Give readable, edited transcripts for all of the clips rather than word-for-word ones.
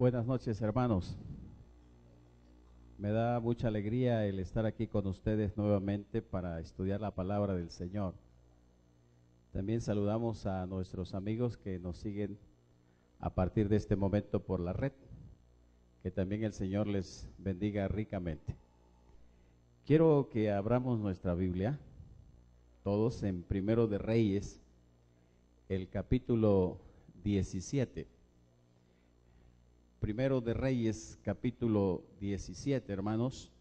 Buenas noches, hermanos. Me da mucha alegría el estar aquí con ustedes nuevamente para estudiar la palabra del Señor. También saludamos a nuestros amigos que nos siguen a partir de este momento por la red. Que también el Señor les bendiga ricamente. Quiero que abramos nuestra Biblia, todos en Primero de Reyes, el capítulo 17. Primero de Reyes, capítulo 17, hermanos.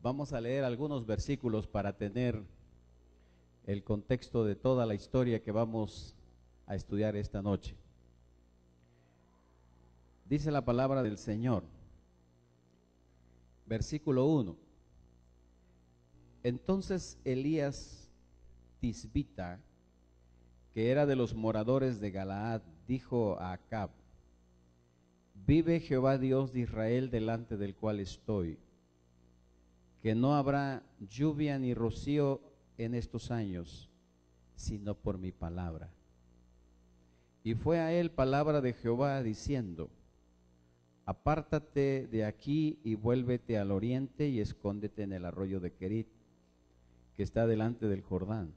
Vamos a leer algunos versículos para tener el contexto de toda la historia que vamos a estudiar esta noche. Dice la palabra del Señor, versículo 1. Entonces Elías Tisbita, que era de los moradores de Galaad, dijo a Acab: vive Jehová Dios de Israel, delante del cual estoy, que no habrá lluvia ni rocío en estos años, sino por mi palabra. Y fue a él palabra de Jehová diciendo: apártate de aquí y vuélvete al oriente y escóndete en el arroyo de Querit, que está delante del Jordán.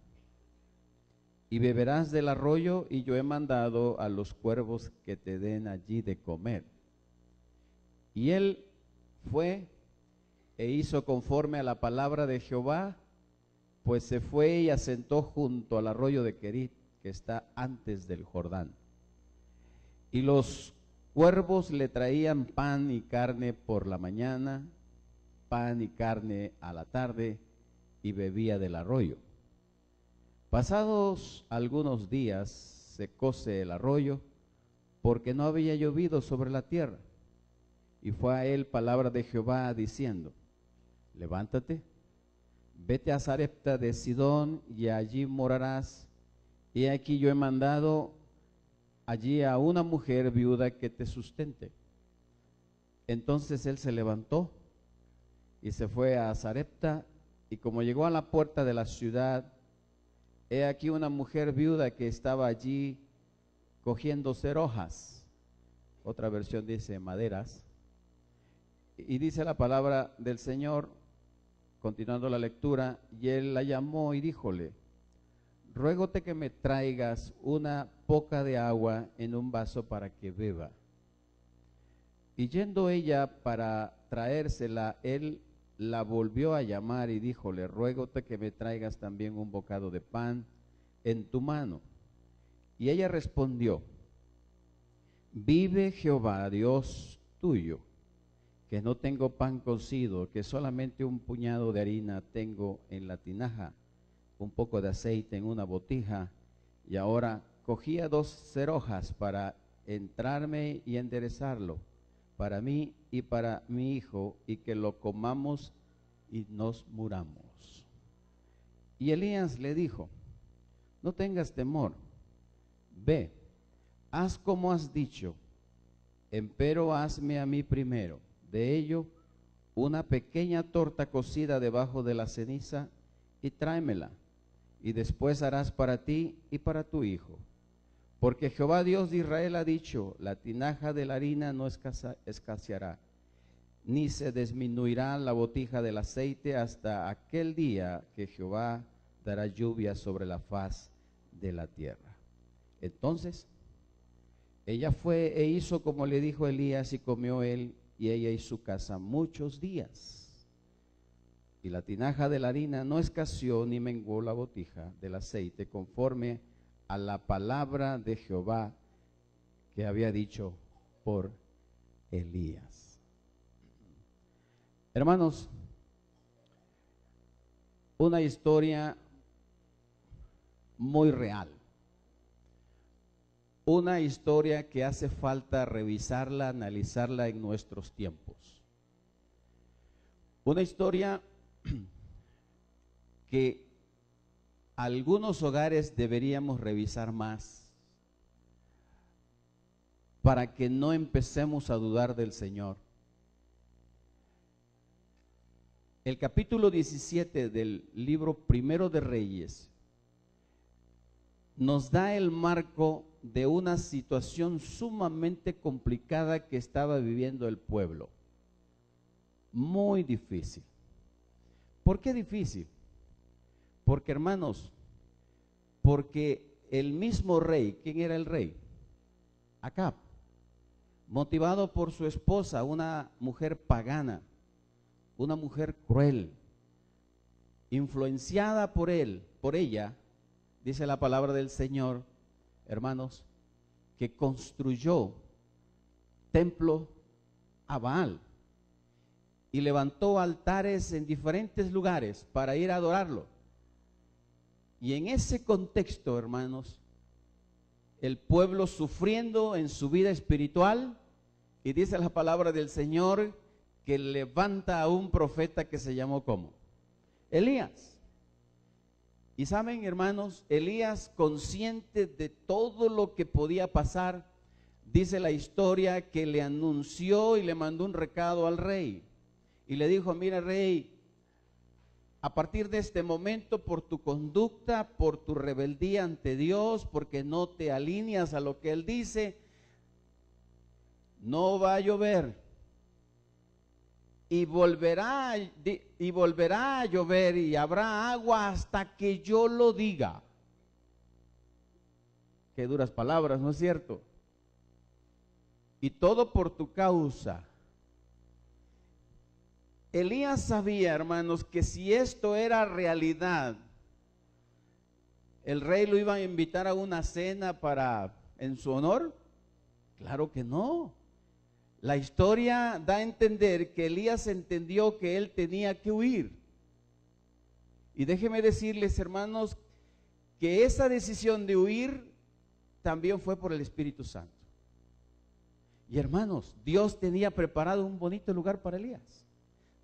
Y beberás del arroyo, y yo he mandado a los cuervos que te den allí de comer. Y él fue e hizo conforme a la palabra de Jehová, pues se fue y asentó junto al arroyo de Querit, que está antes del Jordán. Y los cuervos le traían pan y carne por la mañana, pan y carne a la tarde, y bebía del arroyo. Pasados algunos días secóse el arroyo, porque no había llovido sobre la tierra. Y fue a él palabra de Jehová diciendo: levántate, vete a Sarepta de Sidón, y allí morarás. Y aquí yo he mandado allí a una mujer viuda que te sustente. Entonces él se levantó y se fue a Sarepta, y como llegó a la puerta de la ciudad, he aquí una mujer viuda que estaba allí cogiendo hojas. Otra versión dice maderas. Y dice la palabra del Señor, continuando la lectura: y él la llamó y díjole: ruégote que me traigas una poca de agua en un vaso para que beba. Y yendo ella para traérsela, él la volvió a llamar y díjole: ruégote que me traigas también un bocado de pan en tu mano. Y ella respondió: vive Jehová Dios tuyo, que no tengo pan cocido, que solamente un puñado de harina tengo en la tinaja, un poco de aceite en una botija, y ahora cogía 2 cerhojas para entrarme y enderezarlo para mí y para mi hijo, y que lo comamos y nos muramos. Y Elías le dijo: no tengas temor, ve, haz como has dicho, empero hazme a mí primero de ello una pequeña torta cocida debajo de la ceniza, y tráemela, y después harás para ti y para tu hijo. Porque Jehová Dios de Israel ha dicho: la tinaja de la harina no escaseará, ni se disminuirá la botija del aceite hasta aquel día que Jehová dará lluvia sobre la faz de la tierra. Entonces ella fue e hizo como le dijo Elías, y comió él y ella y su casa muchos días. Y la tinaja de la harina no escaseó, ni menguó la botija del aceite, conforme a la palabra de Jehová que había dicho por Elías. Hermanos, una historia muy real. Una historia que hace falta revisarla, analizarla en nuestros tiempos. Una historia que algunos hogares deberíamos revisar más para que no empecemos a dudar del Señor. El capítulo 17 del libro Primero de Reyes nos da el marco de una situación sumamente complicada que estaba viviendo el pueblo. Muy difícil. ¿Por qué difícil? Porque, hermanos, porque el mismo rey, ¿quién era el rey? Acab, motivado por su esposa, una mujer pagana, una mujer cruel, influenciada por él, por ella, dice la palabra del Señor, hermanos, que construyó templo a Baal y levantó altares en diferentes lugares para ir a adorarlo. Y en ese contexto, hermanos, el pueblo sufriendo en su vida espiritual, y dice la palabra del Señor que levanta a un profeta que se llamó ¿cómo? Elías. Y saben, hermanos, Elías, consciente de todo lo que podía pasar, dice la historia que le anunció y le mandó un recado al rey. Y le dijo: mira, rey, a partir de este momento, por tu conducta, por tu rebeldía ante Dios, porque no te alineas a lo que Él dice, no va a llover. Y volverá a llover y habrá agua hasta que yo lo diga. Qué duras palabras, ¿no es cierto? Y todo por tu causa. Elías sabía, hermanos, que si esto era realidad, el rey lo iba a invitar a una cena en su honor. Claro que no. La historia da a entender que Elías entendió que él tenía que huir. Y déjenme decirles, hermanos, que esa decisión de huir también fue por el Espíritu Santo. Y hermanos, Dios tenía preparado un bonito lugar para Elías.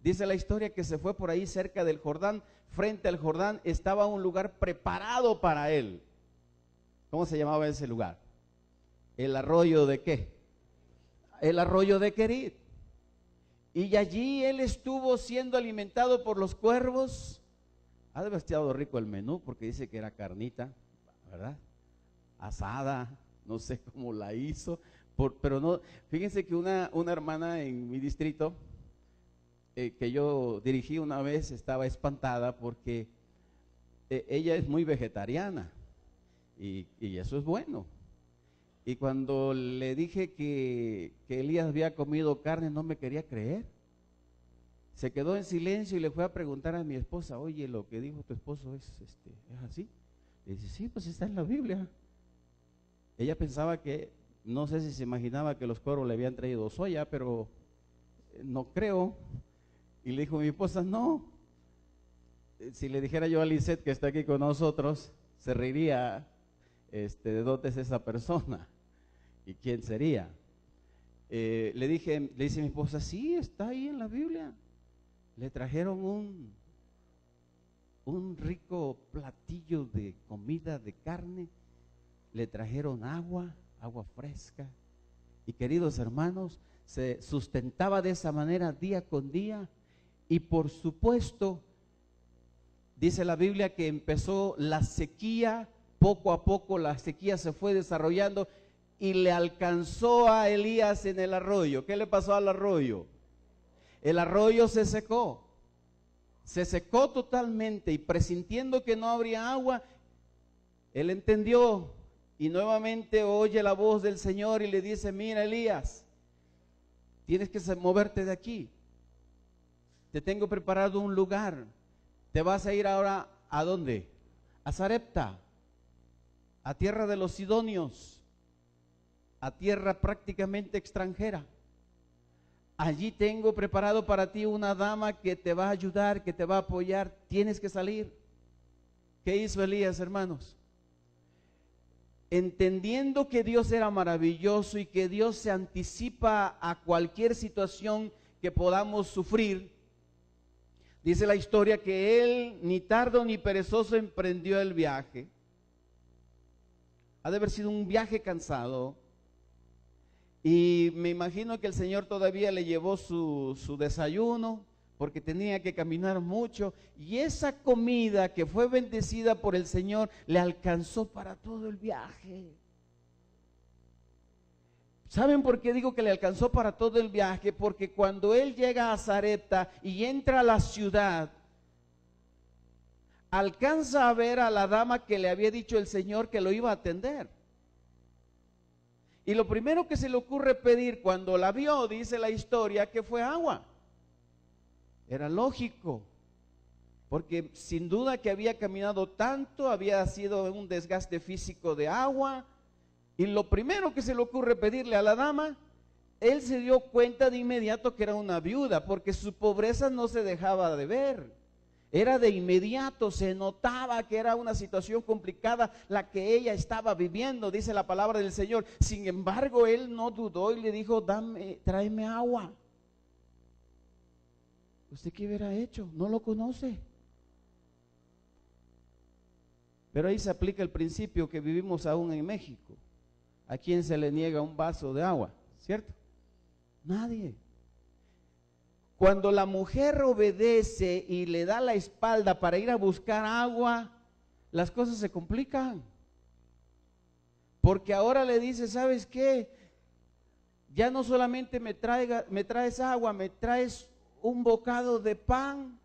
Dice la historia que se fue por ahí cerca del Jordán. Frente al Jordán estaba un lugar preparado para él. ¿Cómo se llamaba ese lugar? ¿El arroyo de qué? El arroyo de Querit. Y allí él estuvo siendo alimentado por los cuervos. Ha de haber estado rico el menú, porque dice que era carnita, ¿verdad? Asada, no sé cómo la hizo. Pero no, fíjense que una hermana en mi distrito, que yo dirigí una vez, estaba espantada porque ella es muy vegetariana y eso es bueno. Y cuando le dije que Elías había comido carne, no me quería creer. Se quedó en silencio y le fue a preguntar a mi esposa: oye, lo que dijo tu esposo es así. Le dice: sí, pues está en la Biblia. Ella pensaba que, no sé si se imaginaba que los cuervos le habían traído soya, pero no creo. Y le dijo mi esposa: no, si le dijera yo a Lisette, que está aquí con nosotros, se reiría, de dónde es esa persona y quién sería. Le dice mi esposa: sí, está ahí en la Biblia. Le trajeron un rico platillo de comida de carne, le trajeron agua fresca, y queridos hermanos, se sustentaba de esa manera día con día. Y por supuesto, dice la Biblia que empezó la sequía, poco a poco la sequía se fue desarrollando y le alcanzó a Elías en el arroyo. ¿Qué le pasó al arroyo? El arroyo se secó totalmente, y presintiendo que no habría agua, él entendió y nuevamente oye la voz del Señor y le dice: mira, Elías, tienes que moverte de aquí. Te tengo preparado un lugar. Te vas a ir ahora, ¿a dónde? A Sarepta, a tierra de los sidonios, a tierra prácticamente extranjera. Allí tengo preparado para ti una dama que te va a ayudar, que te va a apoyar. Tienes que salir. ¿Qué hizo Elías, hermanos? Entendiendo que Dios era maravilloso y que Dios se anticipa a cualquier situación que podamos sufrir, dice la historia que él, ni tardo ni perezoso, emprendió el viaje. Ha de haber sido un viaje cansado. Y me imagino que el Señor todavía le llevó su desayuno, porque tenía que caminar mucho. Y esa comida que fue bendecida por el Señor le alcanzó para todo el viaje. ¿Saben por qué digo que le alcanzó para todo el viaje? Porque cuando él llega a Sarepta y entra a la ciudad, alcanza a ver a la dama que le había dicho el Señor que lo iba a atender. Y lo primero que se le ocurre pedir cuando la vio, dice la historia, que fue agua. Era lógico, porque sin duda que había caminado tanto, había sido un desgaste físico de agua, y lo primero que se le ocurre pedirle a la dama, él se dio cuenta de inmediato que era una viuda, porque su pobreza no se dejaba de ver. Era de inmediato, se notaba que era una situación complicada la que ella estaba viviendo, dice la palabra del Señor. Sin embargo, él no dudó y le dijo, tráeme agua. ¿Usted qué hubiera hecho? No lo conoce. Pero ahí se aplica el principio que vivimos aún en México. ¿A quién se le niega un vaso de agua? ¿Cierto? Nadie. Cuando la mujer obedece y le da la espalda para ir a buscar agua, las cosas se complican. Porque ahora le dice, ¿sabes qué? Ya no solamente me traes agua, me traes un bocado de pan.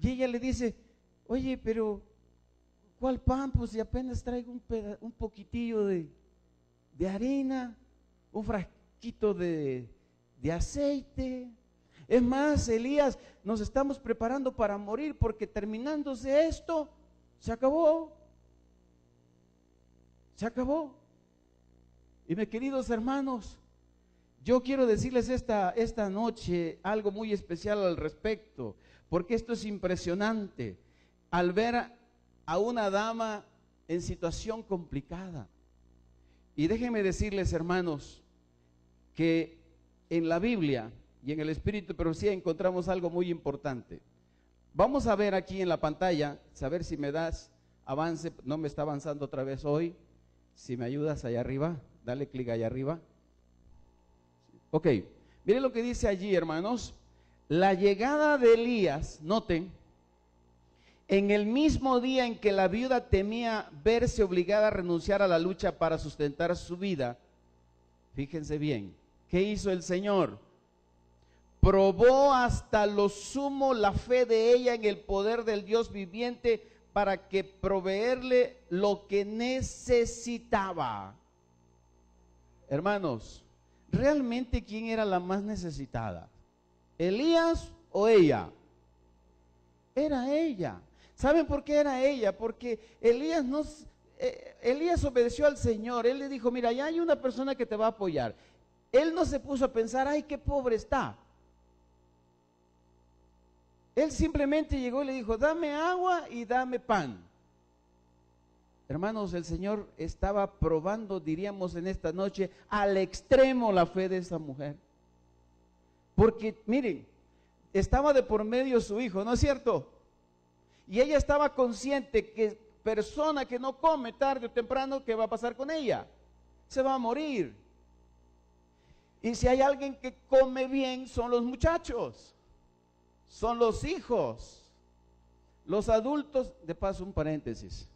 Y ella le dice, oye, pero ¿cuál pan? Pues si apenas traigo un poquitillo de harina, un frasquito de aceite. Es más, Elías, nos estamos preparando para morir porque terminándose esto, se acabó. Se acabó. Y mis queridos hermanos, yo quiero decirles esta noche algo muy especial al respecto, porque esto es impresionante, al ver a una dama en situación complicada. Y déjenme decirles, hermanos, que en la Biblia y en el Espíritu de Profecía encontramos algo muy importante. Vamos a ver aquí en la pantalla, saber si me das avance, no me está avanzando otra vez hoy, si me ayudas allá arriba, dale clic allá arriba. Ok, miren lo que dice allí, hermanos, la llegada de Elías, noten, en el mismo día en que la viuda temía verse obligada a renunciar a la lucha para sustentar su vida, fíjense bien, ¿qué hizo el Señor? Probó hasta lo sumo la fe de ella en el poder del Dios viviente para que proveerle lo que necesitaba. Hermanos, ¿realmente quién era la más necesitada? ¿Elías o ella? Era ella. ¿Saben por qué era ella? Porque Elías obedeció al Señor. Él le dijo, mira, ya hay una persona que te va a apoyar. Él no se puso a pensar, ay, qué pobre está. Él simplemente llegó y le dijo, dame agua y dame pan. Hermanos, el Señor estaba probando, diríamos en esta noche, al extremo la fe de esa mujer. Porque, miren, estaba de por medio su hijo, ¿no es cierto? Y ella estaba consciente que persona que no come tarde o temprano, ¿qué va a pasar con ella? Se va a morir. Y si hay alguien que come bien, son los muchachos. Son los hijos, los adultos. De paso, un paréntesis.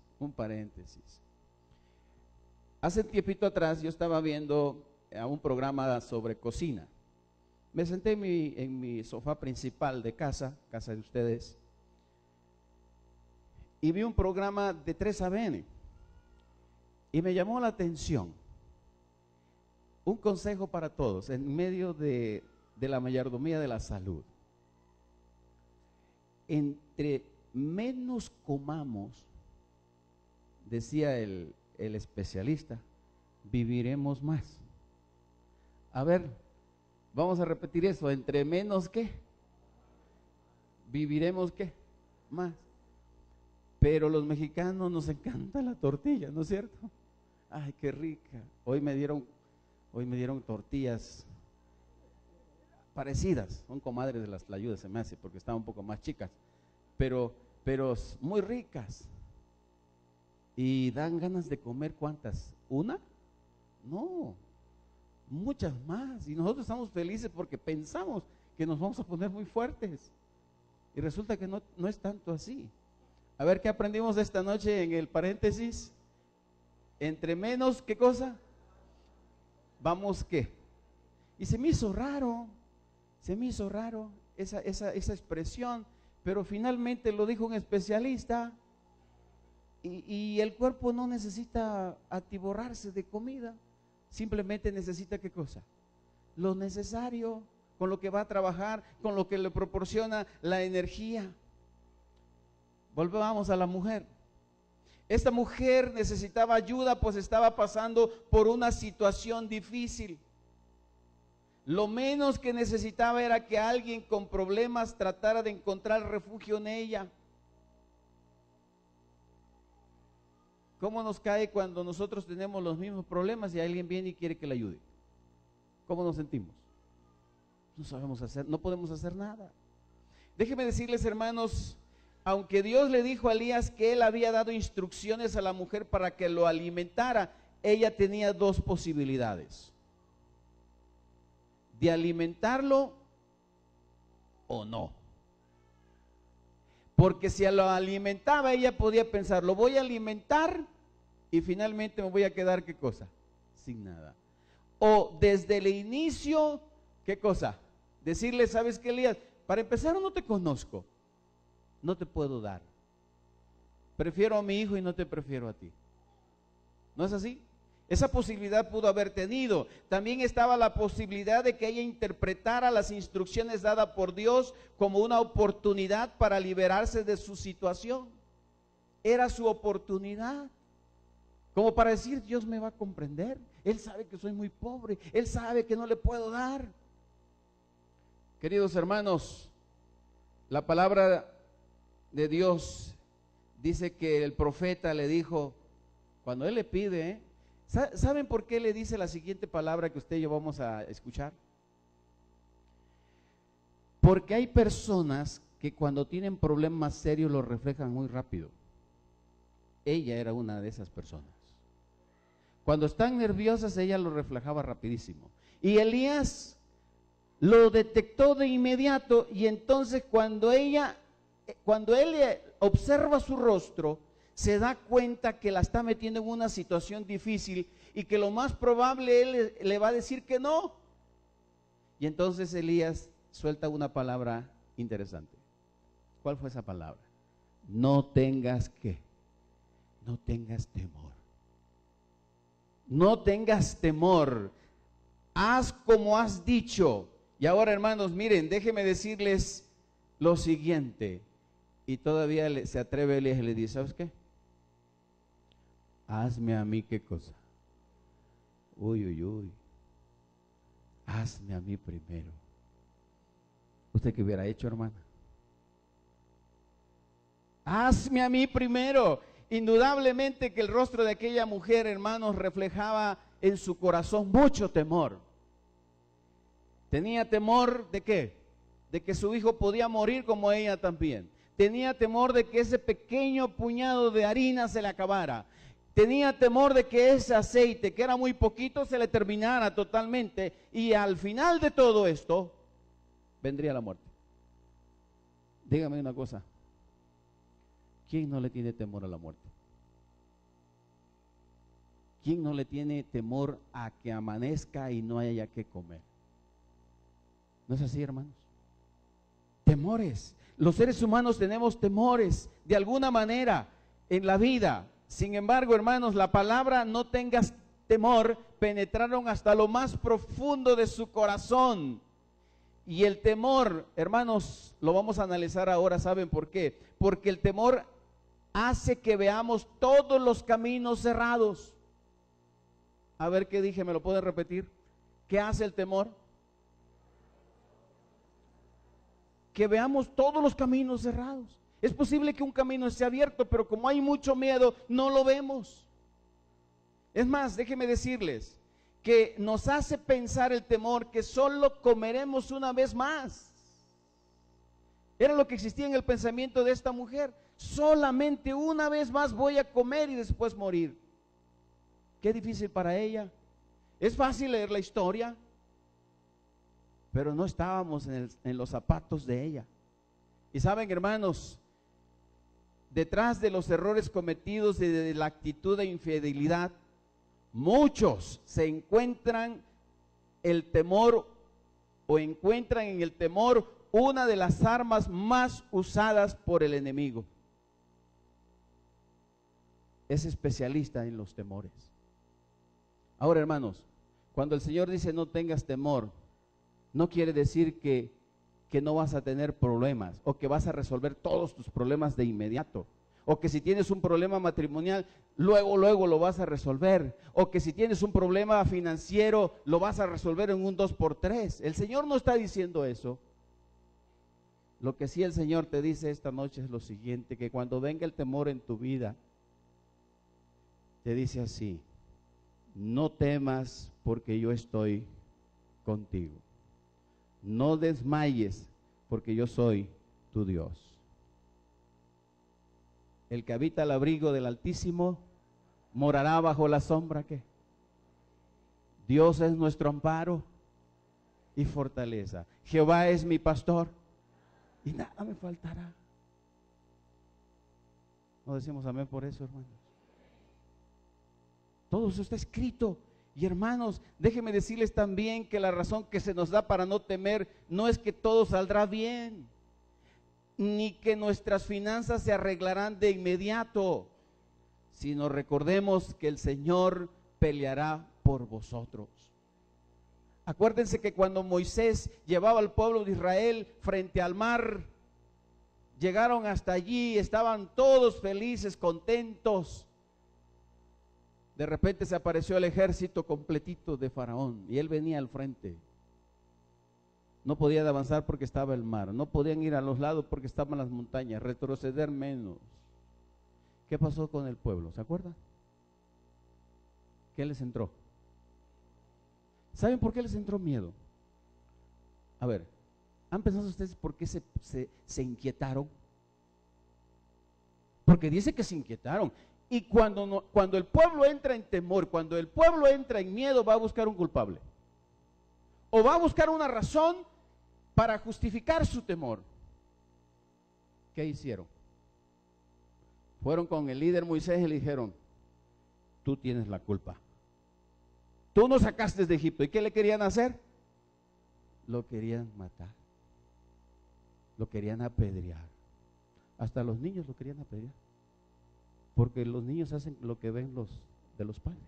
Hace tiempito atrás yo estaba viendo un programa sobre cocina. Me senté en mi sofá principal de casa de ustedes, y vi un programa de 3ABN y me llamó la atención. Un consejo para todos en medio de la mayordomía de la salud. Entre menos comamos, decía el especialista, viviremos más. A ver, vamos a repetir eso, entre menos ¿qué? Viviremos ¿qué? Más. Pero los mexicanos nos encanta la tortilla, ¿no es cierto? Ay, qué rica. Hoy me dieron tortillas parecidas, son comadres de las Tlayudas, se me hace, porque estaban un poco más chicas, pero muy ricas. Y dan ganas de comer, ¿cuántas? ¿Una? No, muchas más. Y nosotros estamos felices porque pensamos que nos vamos a poner muy fuertes. Y resulta que no es tanto así. A ver, ¿qué aprendimos esta noche en el paréntesis? Entre menos, ¿qué cosa? vamos qué. Y se me hizo raro esa expresión, pero finalmente lo dijo un especialista y el cuerpo no necesita atiborrarse de comida, simplemente necesita ¿qué cosa? Lo necesario, con lo que va a trabajar, con lo que le proporciona la energía. Volvamos a la mujer. Esta mujer necesitaba ayuda, pues estaba pasando por una situación difícil. Lo menos que necesitaba era que alguien con problemas tratara de encontrar refugio en ella. ¿Cómo nos cae cuando nosotros tenemos los mismos problemas y alguien viene y quiere que le ayude? ¿Cómo nos sentimos? No sabemos hacer, no podemos hacer nada. Déjenme decirles, hermanos, aunque Dios le dijo a Elías que él había dado instrucciones a la mujer para que lo alimentara, ella tenía dos posibilidades: de alimentarlo o no. Porque si lo alimentaba, ella podía pensar, lo voy a alimentar y finalmente me voy a quedar, ¿qué cosa? Sin nada. O desde el inicio, ¿qué cosa? Decirle, ¿sabes qué, Elías? Para empezar, no te conozco, no te puedo dar. Prefiero a mi hijo y no te prefiero a ti. ¿No es así? Esa posibilidad pudo haber tenido. También estaba la posibilidad de que ella interpretara las instrucciones dadas por Dios como una oportunidad para liberarse de su situación. Era su oportunidad, como para decir, Dios me va a comprender. Él sabe que soy muy pobre, Él sabe que no le puedo dar. Queridos hermanos, la palabra de Dios dice que el profeta le dijo, cuando él le pide, ¿saben por qué le dice la siguiente palabra que usted y yo vamos a escuchar? Porque hay personas que cuando tienen problemas serios los reflejan muy rápido. Ella era una de esas personas. Cuando están nerviosas, ella lo reflejaba rapidísimo. Y Elías lo detectó de inmediato, y entonces cuando él observa su rostro, se da cuenta que la está metiendo en una situación difícil y que lo más probable él le va a decir que no. Y entonces Elías suelta una palabra interesante. ¿Cuál fue esa palabra? No tengas ¿qué? No tengas temor. No tengas temor. Haz como has dicho. Y ahora, hermanos, miren, déjenme decirles lo siguiente. Y todavía se atreve Elías y le dice, ¿sabes qué? Hazme a mí ¿qué cosa? Uy, uy, uy. Hazme a mí primero. ¿Usted qué hubiera hecho, hermana? Hazme a mí primero. Indudablemente que el rostro de aquella mujer, hermanos, reflejaba en su corazón mucho temor. Tenía temor ¿de qué? De que su hijo podía morir como ella también. Tenía temor de que ese pequeño puñado de harina se le acabara. Tenía temor de que ese aceite, que era muy poquito, se le terminara totalmente. Y al final de todo esto, vendría la muerte. Dígame una cosa. ¿Quién no le tiene temor a la muerte? ¿Quién no le tiene temor a que amanezca y no haya que comer? ¿No es así, hermanos? Temores. Los seres humanos tenemos temores de alguna manera en la vida. Sin embargo, hermanos, la palabra no tengas temor penetraron hasta lo más profundo de su corazón. Y el temor, hermanos, lo vamos a analizar ahora. ¿Saben por qué? Porque el temor hace que veamos todos los caminos cerrados. A ver qué dije, ¿me lo pueden repetir? ¿Qué hace el temor? Que veamos todos los caminos cerrados. Es posible que un camino esté abierto, pero como hay mucho miedo, no lo vemos. Es más, déjenme decirles que nos hace pensar el temor que solo comeremos una vez más. Era lo que existía en el pensamiento de esta mujer. Solamente una vez más voy a comer y después morir. Qué difícil para ella. Es fácil leer la historia, pero no estábamos en los zapatos de ella. Y saben, hermanos, detrás de los errores cometidos y de la actitud de infidelidad, muchos se encuentran el temor o encuentran en el temor una de las armas más usadas por el enemigo. Es especialista en los temores. Ahora, hermanos, cuando el Señor dice no tengas temor, no quiere decir que no vas a tener problemas o que vas a resolver todos tus problemas de inmediato. O que si tienes un problema matrimonial, luego lo vas a resolver. O que si tienes un problema financiero, lo vas a resolver en un 2x3. El Señor no está diciendo eso. Lo que sí el Señor te dice esta noche es lo siguiente, que cuando venga el temor en tu vida, te dice así: no temas porque yo estoy contigo. No desmayes porque yo soy tu Dios. El que habita al abrigo del Altísimo morará bajo la sombra que Dios es nuestro amparo y fortaleza. Jehová es mi pastor y nada me faltará. ¿No decimos amén por eso, hermanos? Todo eso está escrito. Y hermanos, déjenme decirles también que la razón que se nos da para no temer no es que todo saldrá bien, ni que nuestras finanzas se arreglarán de inmediato, sino recordemos que el Señor peleará por vosotros. Acuérdense que cuando Moisés llevaba al pueblo de Israel frente al mar, llegaron hasta allí, estaban todos felices, contentos. De repente se apareció el ejército completito de Faraón y él venía al frente. No podían avanzar porque estaba el mar, no podían ir a los lados porque estaban las montañas, retroceder menos. ¿Qué pasó con el pueblo? ¿Se acuerdan? ¿Qué les entró? ¿Saben por qué les entró miedo? A ver, ¿han pensado ustedes por qué se inquietaron? Porque dice que se inquietaron. Y cuando el pueblo entra en temor, cuando el pueblo entra en miedo, va a buscar un culpable. O va a buscar una razón para justificar su temor. ¿Qué hicieron? Fueron con el líder Moisés y le dijeron: tú tienes la culpa. Tú nos sacaste de Egipto. ¿Y qué le querían hacer? Lo querían matar. Lo querían apedrear. Hasta los niños lo querían apedrear. Porque los niños hacen lo que ven de los padres.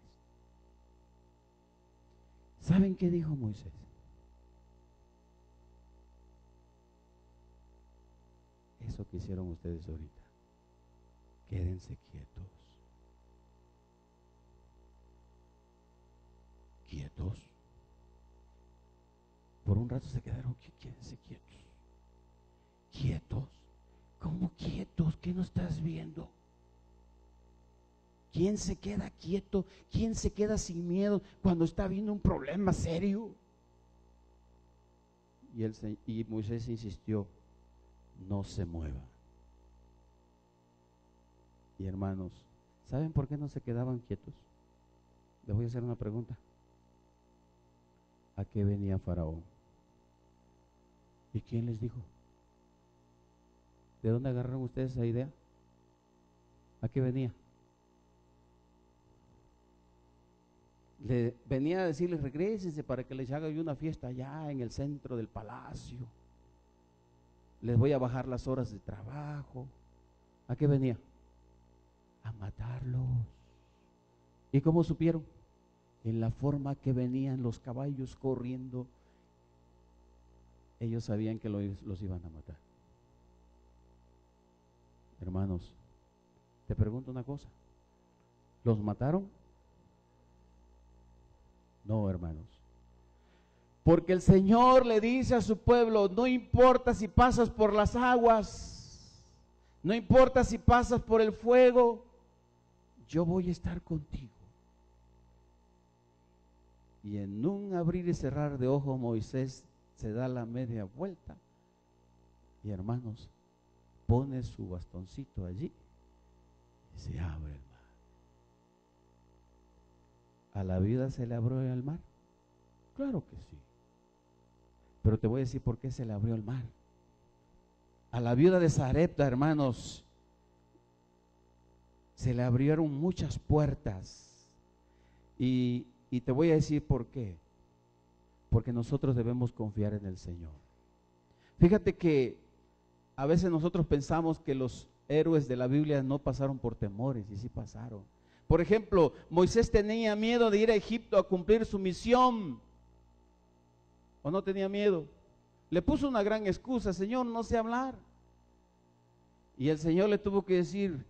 ¿Saben qué dijo Moisés? Eso que hicieron ustedes ahorita. Quédense quietos. Quietos. Por un rato se quedaron, quédense quietos. Quietos. ¿Cómo quietos? ¿Qué no estás viendo? ¿Quién se queda quieto? ¿Quién se queda sin miedo cuando está viendo un problema serio? Y Moisés insistió: no se mueva. Y hermanos, ¿saben por qué no se quedaban quietos? Les voy a hacer una pregunta. ¿A qué venía Faraón? ¿Y quién les dijo? ¿De dónde agarraron ustedes esa idea? ¿A qué venía? Le venía a decirles: regrésense para que les haga yo una fiesta allá en el centro del palacio. Les voy a bajar las horas de trabajo. ¿A qué venía? A matarlos. ¿Y cómo supieron? En la forma que venían los caballos corriendo, ellos sabían que los iban a matar. Hermanos, te pregunto una cosa: ¿los mataron? No, hermanos. Porque el Señor le dice a su pueblo: no importa si pasas por las aguas, no importa si pasas por el fuego, yo voy a estar contigo. Y en un abrir y cerrar de ojos, Moisés se da la media vuelta y, hermanos, pone su bastoncito allí y se abre el mar. ¿A la viuda se le abrió el mar? Claro que sí. Pero te voy a decir por qué se le abrió el mar. A la viuda de Sarepta, hermanos, se le abrieron muchas puertas. Y te voy a decir por qué. Porque nosotros debemos confiar en el Señor. Fíjate que a veces nosotros pensamos que los héroes de la Biblia no pasaron por temores, y sí pasaron. Por ejemplo, Moisés tenía miedo de ir a Egipto a cumplir su misión. ¿O no tenía miedo? Le puso una gran excusa: Señor, no sé hablar. Y el Señor le tuvo que decir: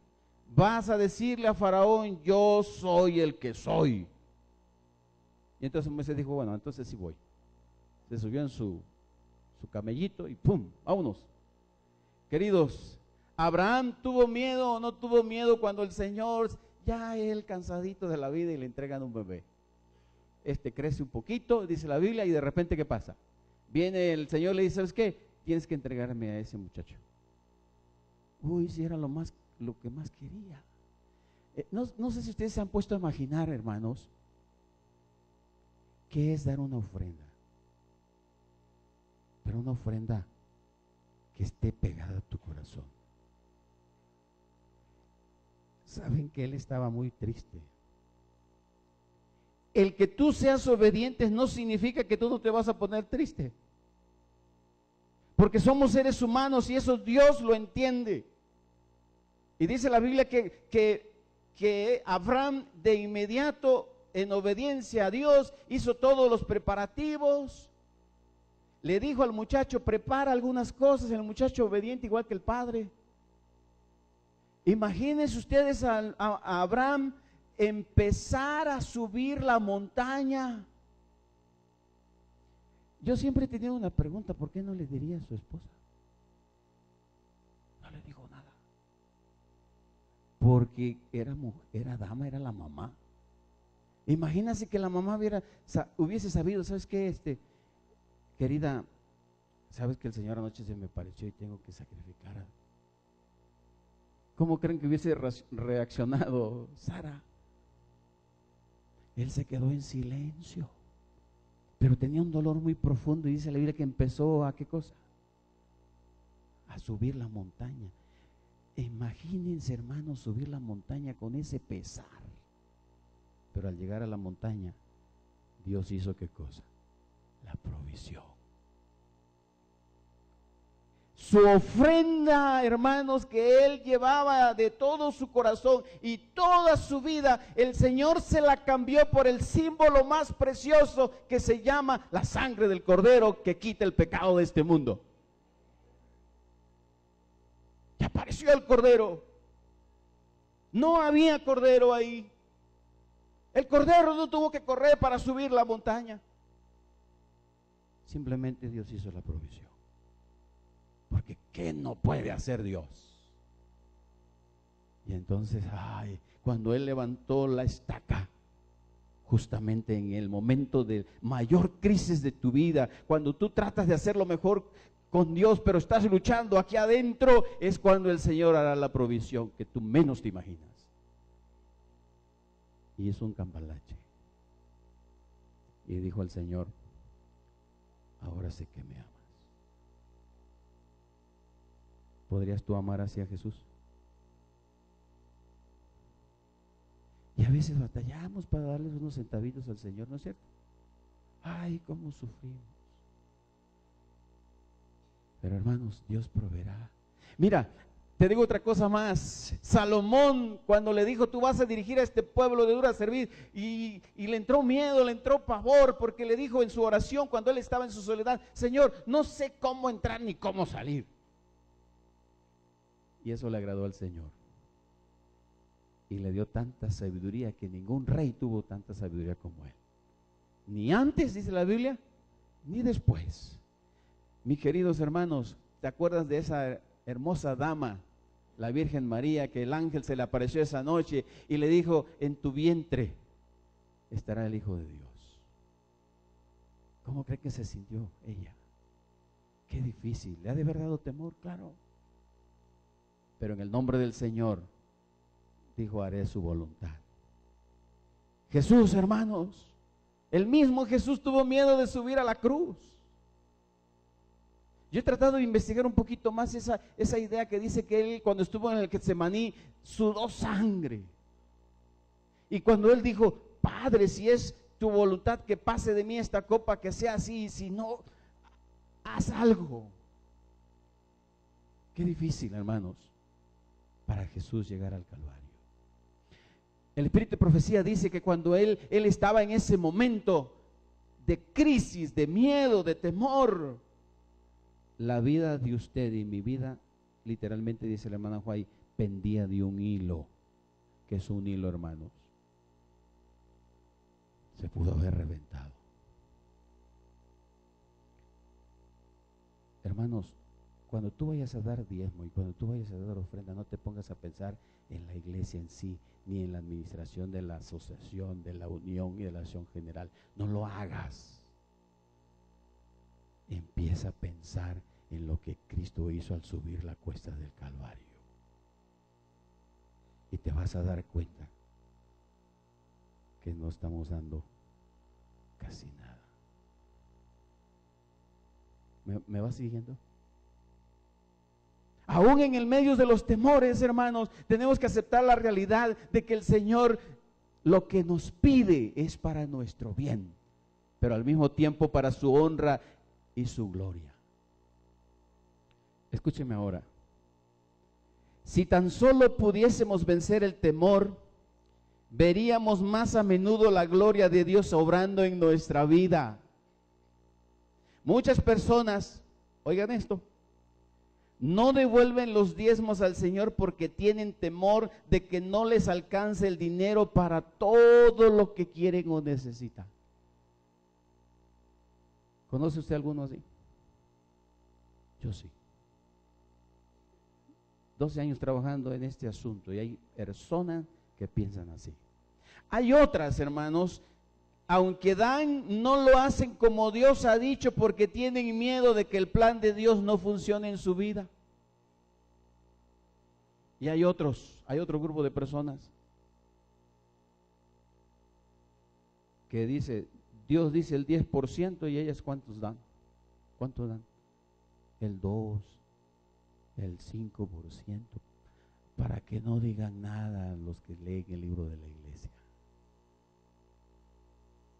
vas a decirle a Faraón, yo soy el que soy. Y entonces Moisés dijo: bueno, entonces sí voy. Se subió en su camellito y ¡pum! ¡Vámonos! Queridos, ¿Abraham tuvo miedo o no tuvo miedo cuando el Señor, ya él cansadito de la vida, y le entregan un bebé? Crece un poquito, dice la Biblia, y de repente, ¿qué pasa? Viene el Señor y le dice: ¿sabes qué? Tienes que entregarme a ese muchacho. Uy, si era lo que más quería. No sé si ustedes se han puesto a imaginar, hermanos, qué es dar una ofrenda. Pero una ofrenda que esté pegada a tu corazón. Saben que él estaba muy triste. El que tú seas obediente no significa que tú no te vas a poner triste. Porque somos seres humanos y eso Dios lo entiende. Y dice la Biblia que Abraham de inmediato, en obediencia a Dios, hizo todos los preparativos. Le dijo al muchacho: prepara algunas cosas. El muchacho obediente, igual que el padre. Imagínense ustedes a Abraham empezar a subir la montaña. Yo siempre he tenido una pregunta: ¿por qué no le diría a su esposa? No le dijo nada. Porque era dama, era la mamá. Imagínense que la mamá hubiese sabido: ¿sabes qué? Querida, sabes que el Señor anoche se me apareció y tengo que sacrificar. ¿Cómo creen que hubiese reaccionado Sara? Él se quedó en silencio, pero tenía un dolor muy profundo, y dice la Biblia que empezó a ¿qué cosa? A subir la montaña. Imagínense, hermanos, subir la montaña con ese pesar. Pero al llegar a la montaña, Dios hizo ¿qué cosa? La provisión. Su ofrenda, hermanos, que él llevaba de todo su corazón y toda su vida, el Señor se la cambió por el símbolo más precioso, que se llama la sangre del Cordero que quita el pecado de este mundo. Y apareció el Cordero. No había Cordero ahí. El Cordero no tuvo que correr para subir la montaña. Simplemente Dios hizo la provisión. Porque ¿qué no puede hacer Dios? Y entonces, cuando él levantó la estaca, justamente en el momento de mayor crisis de tu vida, cuando tú tratas de hacer lo mejor con Dios, pero estás luchando aquí adentro, es cuando el Señor hará la provisión que tú menos te imaginas. Y hizo un cambalache. Y dijo al Señor: ahora sé que me amas. ¿Podrías tú amar así a Jesús? Y a veces batallamos para darles unos centavitos al Señor, ¿no es cierto? Ay, cómo sufrimos. Pero hermanos, Dios proveerá. Mira, te digo otra cosa más. Salomón, cuando le dijo: tú vas a dirigir a este pueblo de dura servir, y le entró miedo, le entró pavor, porque le dijo en su oración, cuando él estaba en su soledad: Señor, no sé cómo entrar ni cómo salir. Y eso le agradó al Señor. Y le dio tanta sabiduría que ningún rey tuvo tanta sabiduría como él. Ni antes, dice la Biblia, ni después. Mis queridos hermanos, ¿te acuerdas de esa hermosa dama, la Virgen María, que el ángel se le apareció esa noche y le dijo: en tu vientre estará el Hijo de Dios? ¿Cómo cree que se sintió ella? Qué difícil. ¿Le ha de haber dado temor? Claro. Pero en el nombre del Señor dijo: haré su voluntad. Jesús, hermanos, el mismo Jesús tuvo miedo de subir a la cruz. Yo he tratado de investigar un poquito más esa idea que dice que él, cuando estuvo en el Getsemaní, sudó sangre. Y cuando él dijo: Padre, si es tu voluntad que pase de mí esta copa, que sea así, y si no, haz algo. Qué difícil, hermanos, para Jesús llegar al Calvario. El Espíritu de Profecía dice que cuando Él estaba en ese momento de crisis, de miedo, de temor, la vida de usted y mi vida, literalmente dice la hermana Juay, pendía de un hilo. ¿Qué es un hilo, hermanos? Se pudo haber reventado. Hermanos, cuando tú vayas a dar diezmo y cuando tú vayas a dar ofrenda, no te pongas a pensar en la iglesia en sí, ni en la administración de la asociación, de la unión y de la acción general. No lo hagas. Empieza a pensar en lo que Cristo hizo al subir la cuesta del Calvario. Y te vas a dar cuenta que no estamos dando casi nada. ¿Me vas siguiendo? Aún en el medio de los temores, hermanos, tenemos que aceptar la realidad de que el Señor lo que nos pide es para nuestro bien, pero al mismo tiempo para su honra y su gloria. Escúcheme ahora. Si tan solo pudiésemos vencer el temor, veríamos más a menudo la gloria de Dios obrando en nuestra vida. Muchas personas, oigan esto, no devuelven los diezmos al Señor porque tienen temor de que no les alcance el dinero para todo lo que quieren o necesitan. ¿Conoce usted alguno así? Yo sí. 12 años trabajando en este asunto y hay personas que piensan así. Hay otras, hermanos, aunque dan, no lo hacen como Dios ha dicho porque tienen miedo de que el plan de Dios no funcione en su vida. Y hay otro grupo de personas que dice, Dios dice el 10% y ellas ¿cuántos dan? ¿Cuánto dan? El 2%, el 5%, para que no digan nada los que leen el libro de la iglesia.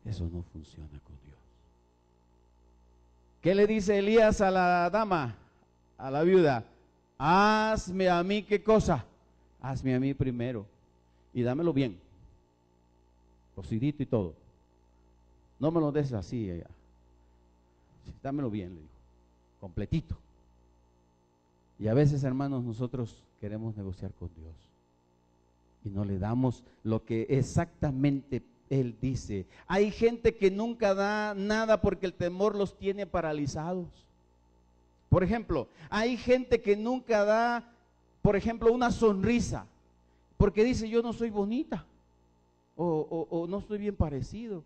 Eso no funciona con Dios. ¿Qué le dice Elías a la dama, a la viuda? Hazme a mí, ¿qué cosa? Hazme a mí primero y dámelo bien, cocidito y todo. No me lo des así, dámelo bien, le dijo, completito. Y a veces, hermanos, nosotros queremos negociar con Dios y no le damos lo que exactamente Él dice. Hay gente que nunca da nada porque el temor los tiene paralizados. Por ejemplo, hay gente que nunca da, por ejemplo, una sonrisa porque dice yo no soy bonita o no estoy bien parecido.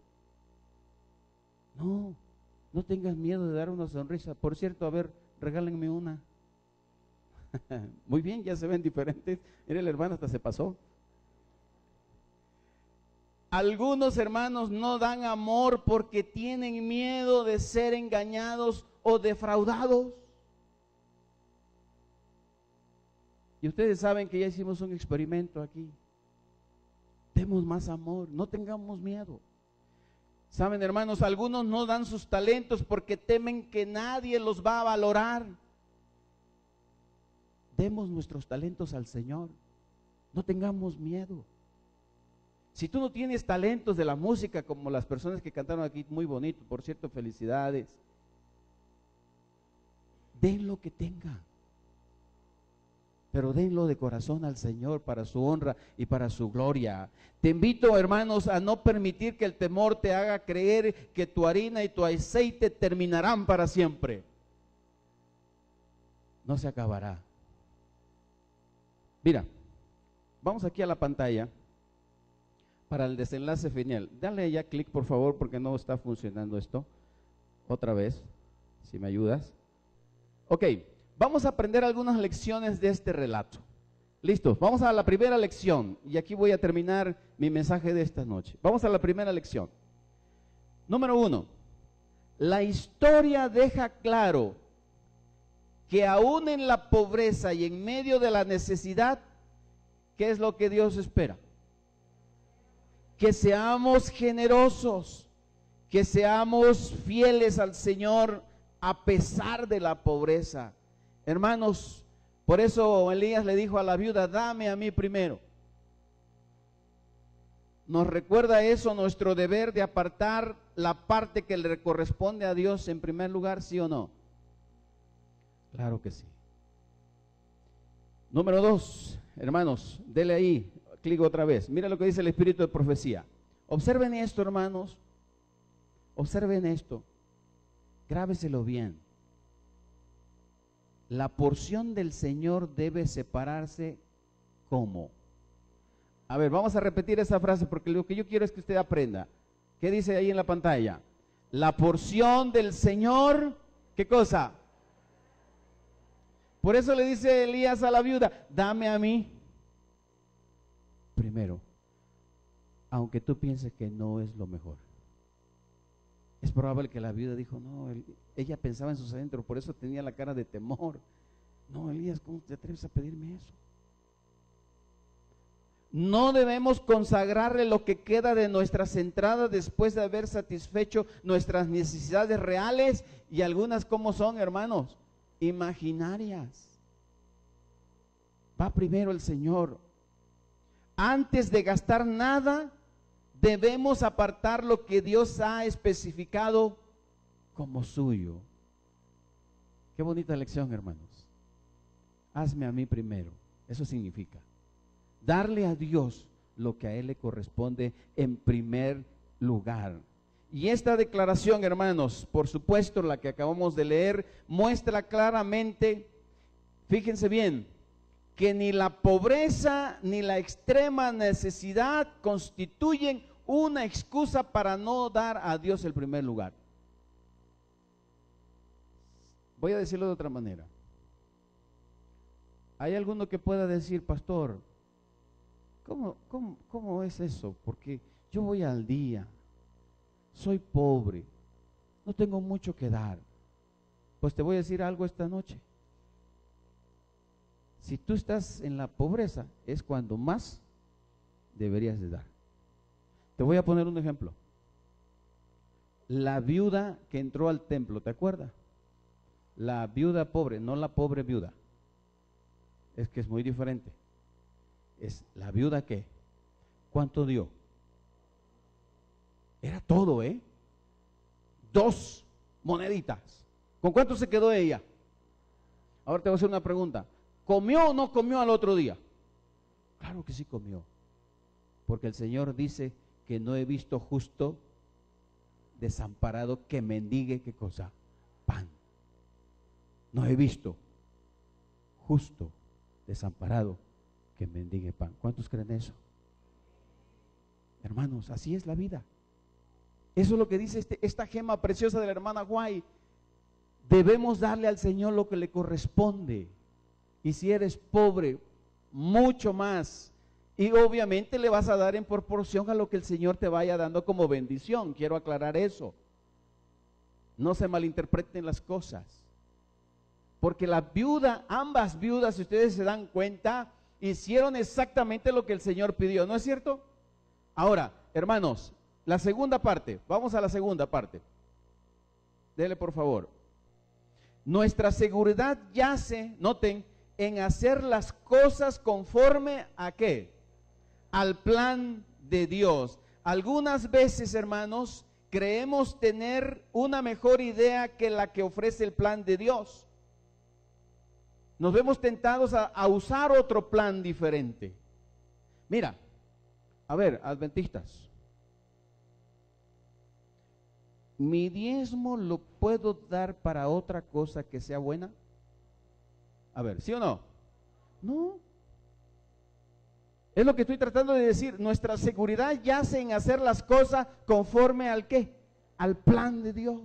No tengas miedo de dar una sonrisa. Por cierto, a ver, regálenme una. Muy bien, ya se ven diferentes. Mire, el hermano hasta se pasó. Algunos hermanos no dan amor porque tienen miedo de ser engañados o defraudados. Y ustedes saben que ya hicimos un experimento aquí. Demos más amor, no tengamos miedo. Saben, hermanos, algunos no dan sus talentos porque temen que nadie los va a valorar. Demos nuestros talentos al Señor, no tengamos miedo. Si tú no tienes talentos de la música como las personas que cantaron aquí, muy bonito, por cierto, felicidades. Den lo que tengan, pero denlo de corazón al Señor para su honra y para su gloria. Te invito, hermanos, a no permitir que el temor te haga creer que tu harina y tu aceite terminarán para siempre. No se acabará. Mira, vamos aquí a la pantalla para el desenlace final. Dale ya clic, por favor, porque no está funcionando esto. Otra vez, si me ayudas. Ok, vamos a aprender algunas lecciones de este relato. Listos, vamos a la primera lección. Y aquí voy a terminar mi mensaje de esta noche. Vamos a la primera lección. Número 1. La historia deja claro que aún en la pobreza y en medio de la necesidad, ¿qué es lo que Dios espera? Que seamos generosos. que seamos fieles al Señor a pesar de la pobreza. Hermanos, por eso Elías le dijo a la viuda, dame a mí primero. ¿Nos recuerda eso nuestro deber de apartar la parte que le corresponde a Dios en primer lugar, sí o no? Claro que sí. Número 2, hermanos, dele ahí, clic otra vez. Mira lo que dice el espíritu de profecía. Observen esto, hermanos. Observen esto. Grábeselo bien. La porción del Señor debe separarse ¿cómo? A ver, vamos a repetir esa frase porque lo que yo quiero es que usted aprenda. ¿Qué dice ahí en la pantalla? La porción del Señor, ¿qué cosa? Por eso le dice Elías a la viuda, dame a mí primero, aunque tú pienses que no es lo mejor. Es probable que la viuda dijo, no, ella pensaba en sus adentros, por eso tenía la cara de temor. No, Elías, ¿cómo te atreves a pedirme eso? No debemos consagrarle lo que queda de nuestras entradas después de haber satisfecho nuestras necesidades reales y algunas, ¿cómo son, hermanos? Imaginarias. Va primero el Señor. Antes de gastar nada, debemos apartar lo que Dios ha especificado como suyo. Qué bonita lección, hermanos. Hazme a mí primero. Eso significa darle a Dios lo que a Él le corresponde en primer lugar. Y esta declaración, hermanos, por supuesto la que acabamos de leer, muestra claramente, fíjense bien, que ni la pobreza ni la extrema necesidad constituyen una excusa para no dar a Dios el primer lugar. Voy a decirlo de otra manera. ¿Hay alguno que pueda decir, pastor, ¿cómo es eso? Porque yo voy al día, soy pobre, no tengo mucho que dar? Pues te voy a decir algo esta noche. Si tú estás en la pobreza, es cuando más deberías de dar. Te voy a poner un ejemplo. La viuda que entró al templo, ¿te acuerdas? La viuda pobre, no la pobre viuda. Es que es muy diferente. Es la viuda que, ¿cuánto dio? Era todo, 2 moneditas. ¿Con cuánto se quedó ella? Ahora te voy a hacer una pregunta. ¿Comió o no comió al otro día? Claro que sí comió. Porque el Señor dice que no he visto justo desamparado que mendigue, ¿qué cosa? Pan. No he visto justo desamparado que mendigue pan. ¿Cuántos creen eso? Hermanos, así es la vida. Eso es lo que dice esta gema preciosa de la hermana Guay. Debemos darle al Señor lo que le corresponde. Y si eres pobre, mucho más. Y obviamente le vas a dar en proporción a lo que el Señor te vaya dando como bendición. Quiero aclarar eso. No se malinterpreten las cosas. Porque la viuda, ambas viudas, si ustedes se dan cuenta, hicieron exactamente lo que el Señor pidió, ¿no es cierto? Ahora, hermanos, la segunda parte, vamos a la segunda parte. Dele por favor. Nuestra seguridad yace, noten, en hacer las cosas conforme a ¿qué? Al plan de Dios. Algunas veces, hermanos, creemos tener una mejor idea que la que ofrece el plan de Dios. Nos vemos tentados a usar otro plan diferente. Mira, a ver, adventistas, ¿mi diezmo lo puedo dar para otra cosa que sea buena? A ver, ¿sí o no? No. Es lo que estoy tratando de decir. Nuestra seguridad yace en hacer las cosas conforme al ¿qué? Al plan de Dios.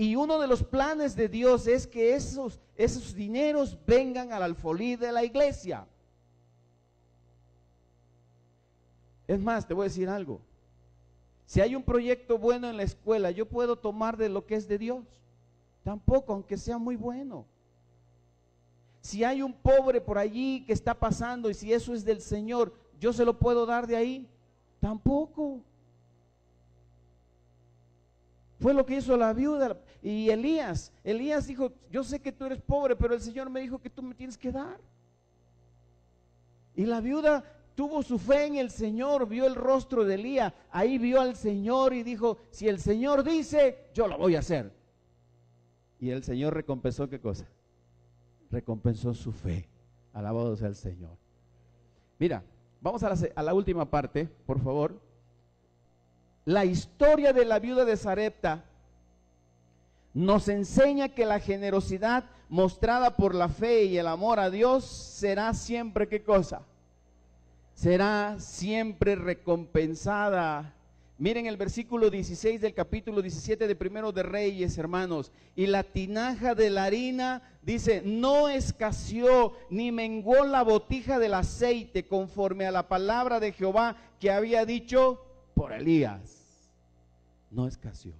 Y uno de los planes de Dios es que esos dineros vengan al alfolí de la iglesia. Es más, te voy a decir algo. Si hay un proyecto bueno en la escuela, ¿yo puedo tomar de lo que es de Dios? Tampoco, aunque sea muy bueno. Si hay un pobre por allí que está pasando y si eso es del Señor, ¿yo se lo puedo dar de ahí? Tampoco. fue lo que hizo la viuda y Elías. Elías dijo, yo sé que tú eres pobre, pero el Señor me dijo que tú me tienes que dar. Y la viuda tuvo su fe en el Señor, vio el rostro de Elías, ahí vio al Señor y dijo, si el Señor dice, yo lo voy a hacer. Y el Señor recompensó, ¿qué cosa? Recompensó su fe. Alabado sea el Señor. Mira, vamos a la última parte, por favor. La historia de la viuda de Sarepta nos enseña que la generosidad mostrada por la fe y el amor a Dios será siempre, ¿qué cosa? Será siempre recompensada. Miren el versículo 16 del capítulo 17 de Primero de Reyes, hermanos. Y la tinaja de la harina, dice, no escaseó ni menguó la botija del aceite, conforme a la palabra de Jehová que había dicho por Elías. No escaseó.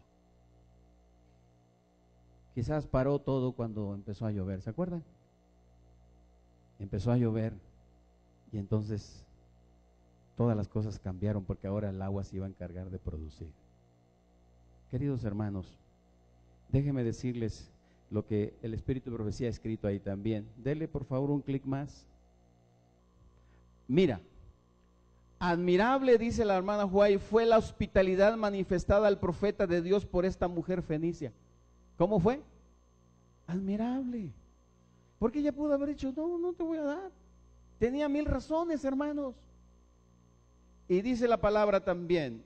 Quizás paró todo cuando empezó a llover, ¿se acuerdan? Empezó a llover y entonces todas las cosas cambiaron porque ahora el agua se iba a encargar de producir. Queridos hermanos, déjenme decirles lo que el Espíritu de Profecía ha escrito ahí también. Denle por favor un clic más. Mira, admirable, dice la hermana Huay, fue la hospitalidad manifestada al profeta de Dios por esta mujer fenicia. ¿Cómo fue? Admirable. Porque ella pudo haber dicho, no, no te voy a dar. Tenía 1000 razones, hermanos. Y dice la palabra también,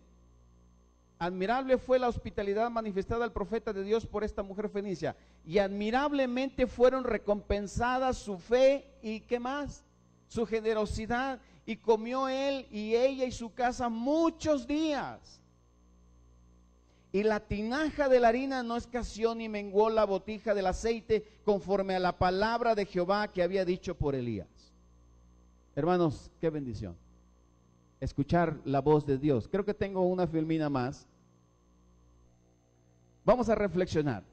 admirable fue la hospitalidad manifestada al profeta de Dios por esta mujer fenicia, y admirablemente fueron recompensadas su fe y ¿qué más? Su generosidad, y comió él y ella y su casa muchos días. Y la tinaja de la harina no escaseó ni menguó la botija del aceite, conforme a la palabra de Jehová que había dicho por Elías. Hermanos, qué bendición escuchar la voz de Dios. Creo que tengo una filmina más. Vamos a reflexionar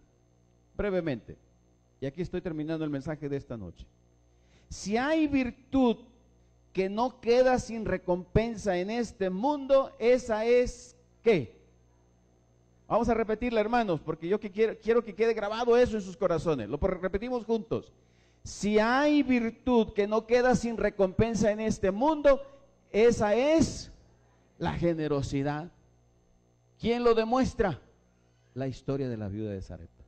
brevemente. Y aquí estoy terminando el mensaje de esta noche. Si hay virtud que no queda sin recompensa en este mundo, esa es ¿qué? Vamos a repetirla, hermanos, porque yo quiero que quede grabado eso en sus corazones. Lo repetimos juntos. Si hay virtud que no queda sin recompensa en este mundo, esa es la generosidad. ¿Quién lo demuestra? La historia de la viuda de Sarepta.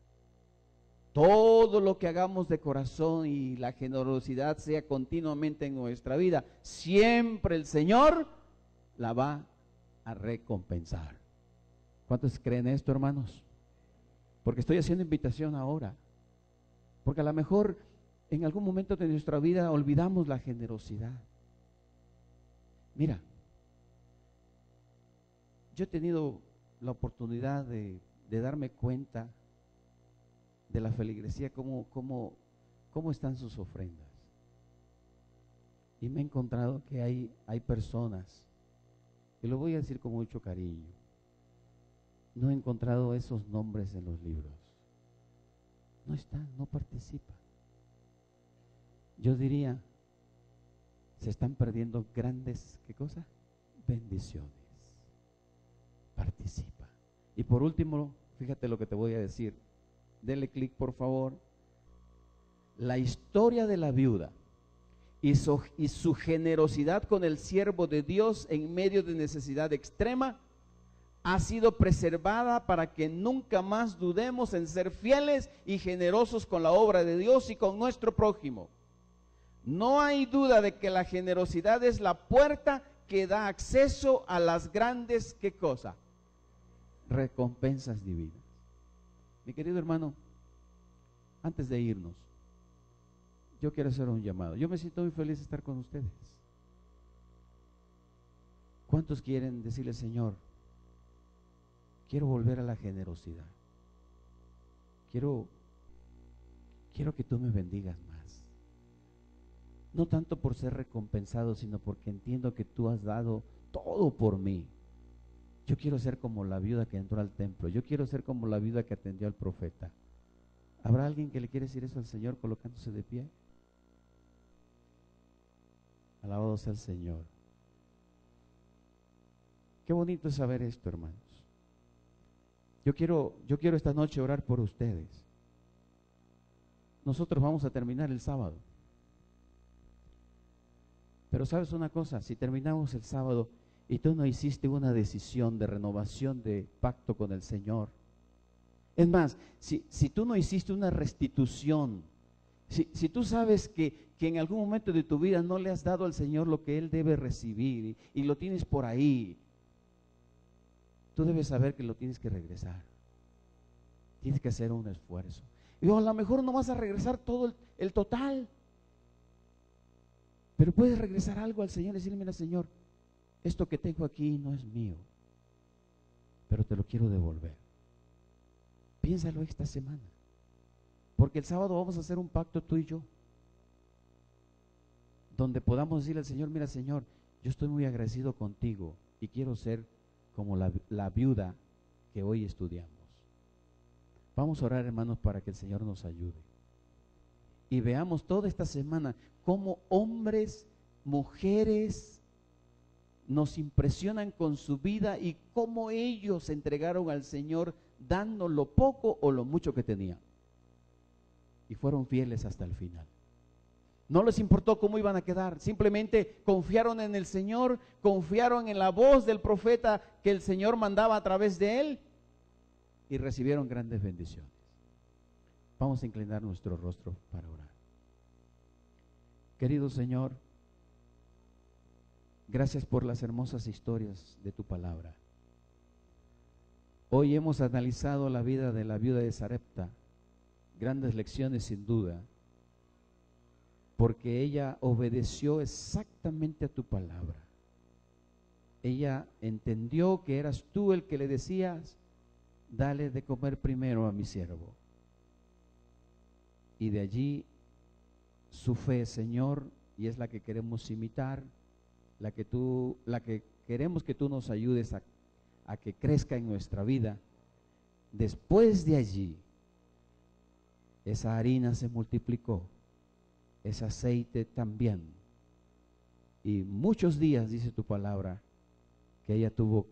Todo lo que hagamos de corazón y la generosidad sea continuamente en nuestra vida, siempre el Señor la va a recompensar. ¿Cuántos creen esto, hermanos? Porque estoy haciendo invitación ahora. Porque a lo mejor en algún momento de nuestra vida olvidamos la generosidad. Mira, yo he tenido la oportunidad de darme cuenta de la feligresía, cómo están sus ofrendas. Y me he encontrado que hay personas, y lo voy a decir con mucho cariño, no he encontrado esos nombres en los libros. No están, no participan. Yo diría, se están perdiendo grandes, ¿qué cosa? Bendiciones. Participa. Y por último, fíjate lo que te voy a decir. Denle clic, por favor. La historia de la viuda y su generosidad con el siervo de Dios en medio de necesidad extrema ha sido preservada para que nunca más dudemos en ser fieles y generosos con la obra de Dios y con nuestro prójimo. No hay duda de que la generosidad es la puerta que da acceso a las grandes, ¿qué cosa? Recompensas divinas. Mi querido hermano, antes de irnos, yo quiero hacer un llamado. Yo me siento muy feliz de estar con ustedes. ¿Cuántos quieren decirle, Señor, quiero volver a la generosidad? Quiero que tú me bendigas más. No tanto por ser recompensado, sino porque entiendo que tú has dado todo por mí. Yo quiero ser como la viuda que entró al templo. Yo quiero ser como la viuda que atendió al profeta. ¿Habrá alguien que le quiere decir eso al Señor colocándose de pie? Alabado sea el Señor. Qué bonito es saber esto, hermanos. Yo quiero esta noche orar por ustedes. Nosotros vamos a terminar el sábado. Pero sabes una cosa, si terminamos el sábado y tú no hiciste una decisión de renovación de pacto con el Señor, es más, si tú no hiciste una restitución, si tú sabes que en algún momento de tu vida no le has dado al Señor lo que Él debe recibir y lo tienes por ahí, tú debes saber que lo tienes que regresar. Tienes que hacer un esfuerzo. Y a lo mejor no vas a regresar todo el total, pero puedes regresar algo al Señor y decirle: mira, Señor, esto que tengo aquí no es mío, pero te lo quiero devolver. Piénsalo esta semana, porque el sábado vamos a hacer un pacto tú y yo, donde podamos decirle al Señor: mira, Señor, yo estoy muy agradecido contigo y quiero ser como la viuda que hoy estudiamos. Vamos a orar, hermanos, para que el Señor nos ayude. Y veamos toda esta semana cómo hombres, mujeres nos impresionan con su vida y cómo ellos se entregaron al Señor dando lo poco o lo mucho que tenían. Y fueron fieles hasta el final. No les importó cómo iban a quedar, simplemente confiaron en el Señor, confiaron en la voz del profeta que el Señor mandaba a través de él y recibieron grandes bendiciones. Vamos a inclinar nuestro rostro para orar. Querido Señor, gracias por las hermosas historias de tu palabra. Hoy hemos analizado la vida de la viuda de Sarepta, grandes lecciones sin duda, porque ella obedeció exactamente a tu palabra. Ella entendió que eras tú el que le decías: dale de comer primero a mi siervo. Y de allí su fe, Señor, y es la que queremos imitar, la que queremos que tú nos ayudes a que crezca en nuestra vida. Después de allí, esa harina se multiplicó, ese aceite también, y muchos días, dice tu palabra, que ella tuvo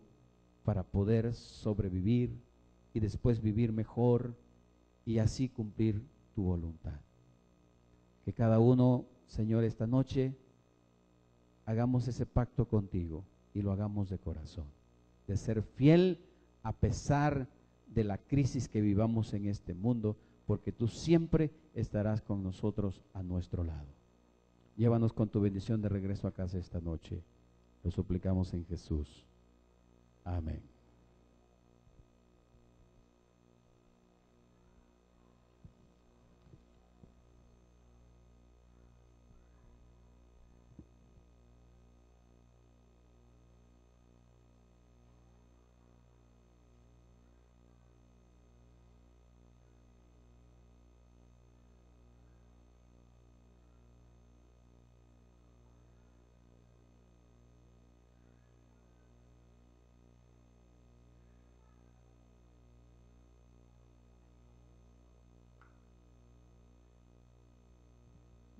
para poder sobrevivir y después vivir mejor y así cumplir tu voluntad. Que cada uno, Señor, esta noche hagamos ese pacto contigo y lo hagamos de corazón, de ser fiel a pesar de la crisis que vivamos en este mundo, porque tú siempre estarás con nosotros a nuestro lado. Llévanos con tu bendición de regreso a casa esta noche. Lo suplicamos en Jesús. Amén.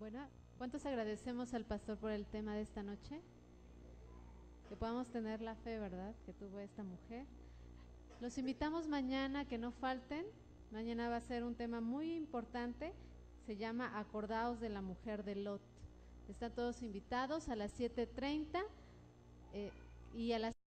Bueno, ¿cuántos agradecemos al pastor por el tema de esta noche? Que podamos tener la fe, ¿verdad?, que tuvo esta mujer. Los invitamos mañana, que no falten. Mañana va a ser un tema muy importante. Se llama Acordaos de la mujer de Lot. Están todos invitados a las 7:30 y a las